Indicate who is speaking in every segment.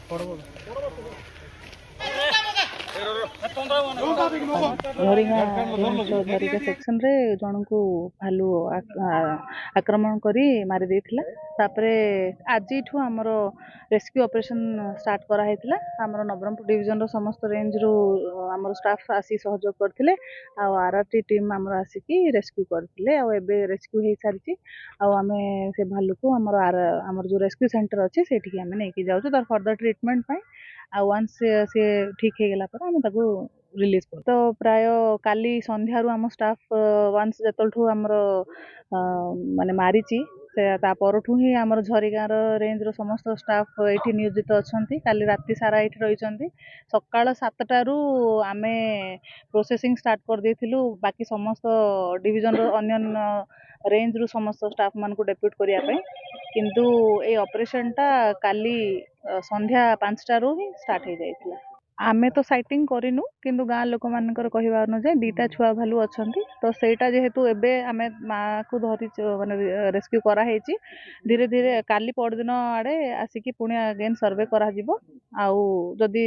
Speaker 1: झरिका section रे जन को भालू आक्रमण करी मारी देथिला। तापरे आज आमर रेस्क्यू ऑपरेशन स्टार्ट कराइला। आमर नवरंगपुर डिवीजन रो समस्त रेंज रो आमर स्टाफ आसी सहयोग करथिले। आ आरआरटी टीम आमर आसिकी रेस्क्यू करथिले। आ एबे रेस्क्यू हे सारिची। आ आमे से भालू को आमर जो रेस्क्यू सेंटर अछि सेठी आमे नेकी जाउछु तार फर्दर ट्रीटमेंट पई। आ वंस से ठीक हे गेला पर आमे ताको रिलीज कर। तो प्राय काली संध्या रु आम स्टाफ वंस जतलठू आमर माने मारिची से ता परठू ही आमर झरिगार रेंज रो समस्त स्टाफ एठी नियोजित अछंती। काली राति सारा एठी रहिचंती। सकाळ 7टा रु आमे प्रोसेसिंग स्टार्ट कर देथिलु। बाकी समस्त डिवीजन रो अन्य रेंज रु समस्त स्टाफ मान को डेप्यूट करिया पे। किंतु ए ऑपरेशन टा काली संध्या 5टा रु ही स्टार्ट हे जाइतिला। आमे तो साइटिंग करिनु किंतु गाँ लोक मानकर कहिबा अनुसार दीटा छुआ भालू अछंती। तो सेटा जेहेतु एबे आमे मा को धरि माने रेस्क्यू करा हेची। धीरे धीरे काली परदिन आडे आसिकी पुणी अगेन सर्वे करा जिवो। आउ जदी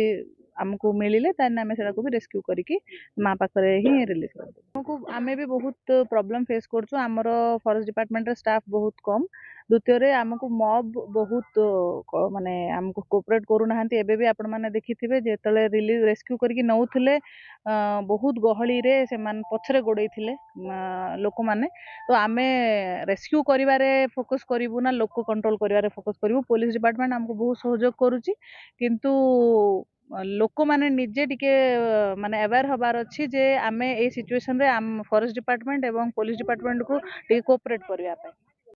Speaker 1: हमको मिलिले ताने आमे सेटा को भी रेस्क्यू करिकी मा पाखरे ही रिलीज कर दे। हमको आमे भी बहुत प्रॉब्लम फेस करछु। हमरो फॉरेस्ट डिपार्टमेंट रे स्टाफ बहुत कम। द्वितीय रे हमको मॉब बहुत माने हमको कोऑपरेट करू नाहंती। एबे भी आपण माने देखिथिबे जेतले रिलीज रेस्क्यू करिकी नउथिले बहुत गहली रे से मान पछरे गोडैथिले लोक माने। तो आमे रेस्क्यू करिवारे फोकस करिवु ना लोक कंट्रोल करिवारे फोकस करिवु। पुलिस डिपार्टमेंट हमको बहुत सहयोग करूची। किंतु लोक माने निजे टिके माने अवेयर हबार अछि जे आमे ए सिचुएशन रे फॉरेस्ट डिपार्टमेंट एवं पुलिस डिपार्टमेंट को टिके कोऑपरेट करिया पे।